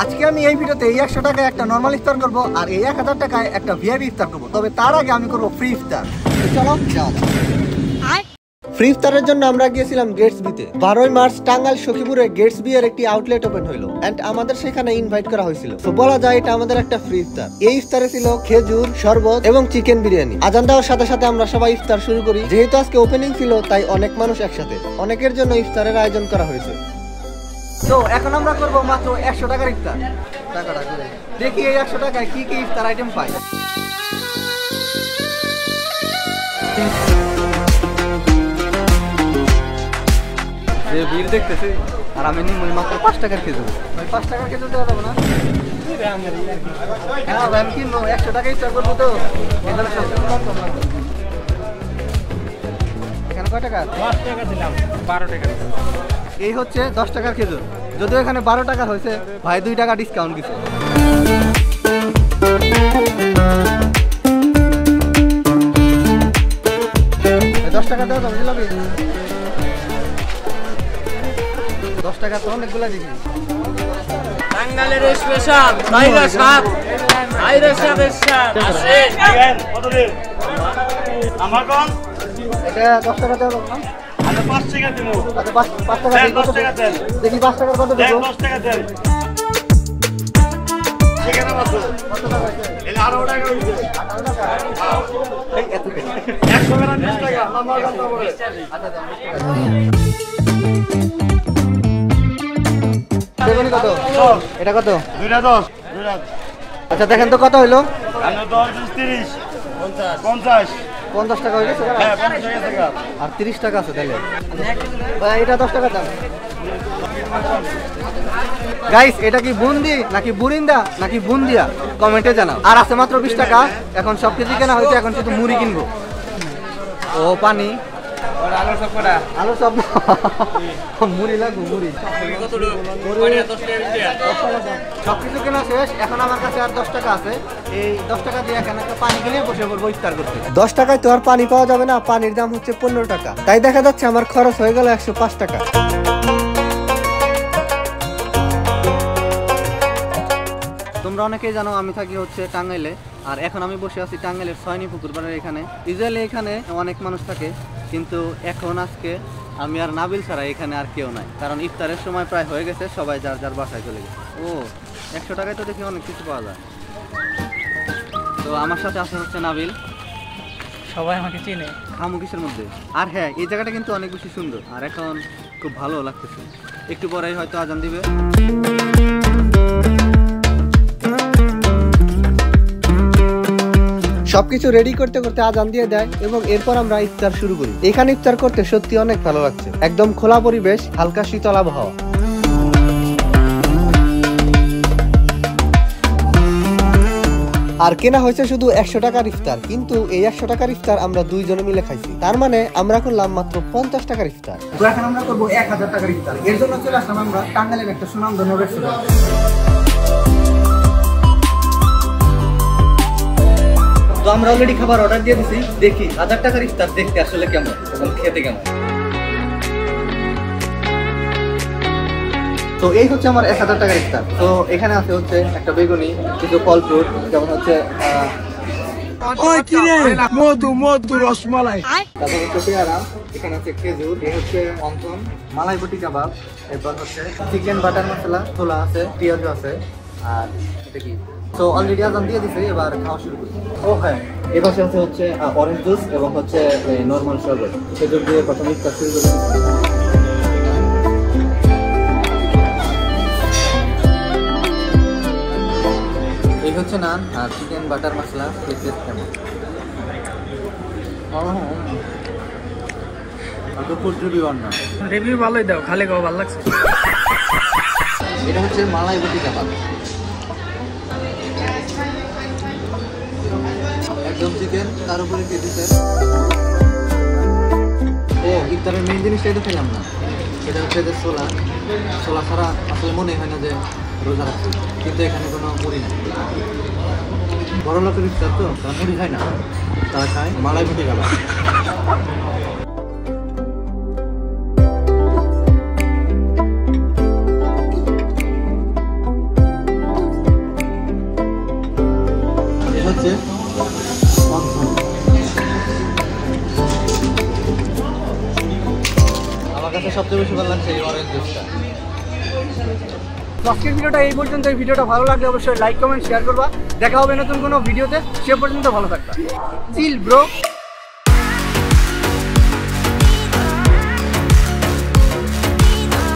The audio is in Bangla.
আজকে আমি এই ভিডিওতে এই 100 টাকায় একটা নরমাল ইফতার করব আর এই 1000 টাকায় একটা ভিআইপি ইফতার করব। তবে তার আগে আমি করব ফ্রি ইফতার। চলো যাও। ফ্রি ইফতারের জন্য আমরা গিয়েছিলাম গেটসবিতে। 12 মার্চ টাঙ্গাইল সখীপুরে গেটসবি এর একটি আউটলেট ওপেন হলো এন্ড আমাদের সেখানে ইনভাইট করা হয়েছিল। তো বলা যায় এটা আমাদের একটা ফ্রি ইফতার। এই ইফতারে ছিল খেজুর, শরবত এবং চিকেন বিরিয়ানি। আজান দেওয়ার সাথে সাথে আমরা সবাই ইফতার শুরু করি। যেহেতু আজকে ওপেনিং ছিল তাই অনেক মানুষ একসাথে, অনেকের জন্য ইফতারের আয়োজন করা হয়েছে। তো এখন আমরা করব মাত্র 100 টাকার ইফতার। টাকাটা করে দেখি এই 100 টাকায় কি কি ইফতার আইটেম পাই। যে ভিড় দেখতেছি আর আমি নিই মাত্র 5 টাকার খেজুর। ভাই 5 টাকার খেজুর দেওয়া যাবে না? হ্যাঁ ভাই আমি কিনবো, 100 টাকা ইফতার করবো তো এখানে সব এখানে কয় টাকা? 10 টাকা দিলাম, 12 টাকা। এই হচ্ছে 10 টাকার খেজুর। যদিও এখানে 12 টাকা হয়েছে, ভাই 2 টাকা ডিসকাউন্ট দিচ্ছে। 10 টাকা দেওয়া যাবে? 10 টাকা তো অনেকগুলো দেখি। টাঙ্গাইলের স্পেশাল দাইরা সাপ, দাইরা সাপের সাপ আছে। কত দিন আমার কোন এটা 10 টাকা দেওয়া যাবে না? আচ্ছা 5 টাকা দিমু। আচ্ছা 5 টাকা দেন, 10 টাকা দেন। দেখি 5 টাকার কত দেব? 10 টাকা দেন। সেখানে কত? কত টাকা আছে? এটা 18 টাকা হইছে। 18 টাকা? এই এত টাকা। 100 গ্রাম 20 টাকা মামা কথা বলে। আচ্ছা দেন 20 টাকা। বেগুনি কত? 10। এটা কত? 210 210। আচ্ছা দেখেন তো কত হইলো? 10 30 50 50 টাকা হয়ে গেছে। হ্যাঁ 50 টাকা। আর 30 টাকা আছে তাহলে। ভাই এটা 10 টাকা দাম। গাইস এটা কি বুন্দি নাকি বুরিন্দা নাকি বুন্দিয়া কমেন্টে জানাও। আর আছে মাত্র 20 টাকা। এখন সব কিছু কেনা হয়েছে, এখন শুধু মুড়ি কিনবো। ও পানি আলু সব কটা আলু সব মুড়ি লাগবে। মুড়ি সবকিছু কেনা শেষ। এখন আমার কাছে আর 10 টাকা আছে। এই 10 টাকা দিয়ে এখানে একটা পানি কিনে বসে পড়বো ইফতার করতে। 10 টাকায় তো আর পানি পাওয়া যাবে না, পানির দাম হচ্ছে 15 টাকা। তাই দেখা যাচ্ছে আমার খরচ হয়ে গেল 105 টাকা। তোমরা অনেকেই জানো আমি থাকি হচ্ছে টাঙ্গাইলে, আর এখন আমি বসে আছি টাঙ্গাইলের সয়নি পুকুর পাড়ের এখানে। ইউজুয়ালি এখানে অনেক মানুষ থাকে, কিন্তু এখন আজকে আমি আর নাবিল ছাড়া এখানে আর কেউ নাই, কারণ ইফতারের সময় প্রায় হয়ে গেছে, সবাই যার যার বাসায় চলে গেছে। ও 100 টাকায় তো দেখি অনেক কিছু পাওয়া যায়। তো আমার সাথে আছে হচ্ছে নাবিল। সবাই আমাকে চিনে। খামু কিসের মধ্যে? আর হ্যাঁ এই জায়গাটা কিন্তু অনেক বেশি সুন্দর, আর এখন খুব ভালো লাগতেছে। একটু পরেই হয়তো আজান দিবে। সবকিছু রেডি করতে করতে আজান দিয়ে দেয় এবং এরপর আমরা ইফতার শুরু করি। এখানে ইফতার করতে সত্যি অনেক ভালো লাগছে। একদম খোলা পরিবেশ, হালকা শীতল আবহাওয়া। আর কেনা হয়েছে শুধু 100 টাকার ইফতার, কিন্তু এই 100 টাকার ইফতার আমরা 2 জনে মিলে খাইছি। তার মানে আমরা করলাম মাত্র 50 টাকার ইফতার। তো এখন আমরা করবো 1000 টাকার ইফতার। এর জন্য চলে আসলাম আমরা টাঙ্গাইলের একটা সুনামধন্য রেস্টুরেন্ট। তো আমরা অলরেডি খাবার অর্ডার দিয়ে দিছি। দেখি 1000 টাকার ইফতার দেখতে আসলে কেমন এবং খেতে কেমন। তো এই হচ্ছে আমার 1000 টাকার ইফতার। তো এখানে আছে হচ্ছে একটা বেগুনি, কিছু ফল ফ্রুট, যেমন হচ্ছে মধু রসমালাই, তারপর হচ্ছে পেয়ারা, এখানে আছে খেজুর, এই হচ্ছে অন্তন, মালাই বটি কাবাব, এরপর হচ্ছে চিকেন বাটার মশলা, ছোলা আছে, পেঁয়াজ আছে, আর এটা কি। তো অলরেডি আজান দিয়ে দিছে, এবার খাওয়া শুরু করি। ও হ্যাঁ, এই পাশে আছে হচ্ছে অরেঞ্জ জুস এবং হচ্ছে নর্মাল শরবত। খেজুর দিয়ে প্রথমে ইফতার শুরু করি। এই হচ্ছে নান আর চিকেন বাটার মশলা। কেমন? রিভিউ ভালোই দাও, খালি খাওয়া ভালো লাগছে। এটা হচ্ছে মালাই বটি কাবাব, একদম চিকেন, তার উপরে দিতেছে। ও ইফতারের মেইন জিনিসটা এটা খেলাম না, এটা হচ্ছে যে ছোলা। ছোলা ছাড়া আসলে মনে হয় না যে রোজা রাখছি, কিন্তু এখানে কোনো মুড়ি নেই। বড় লোকের ইফতার তো, তারা মুড়ি খায় না, তারা খায় মালাই বটি কাবাব। হচ্ছে আমার কাছে সবচেয়ে বেশি ভালো লাগছে এই অরেঞ্জ জুসটা। আজকের ভিডিওটা এই পর্যন্ত। এই ভিডিওটা ভালো লাগলে অবশ্যই লাইক কমেন্ট শেয়ার করবা। দেখা হবে নতুন কোনো ভিডিওতে, সে পর্যন্ত ভালো থাকবা। Chill bro.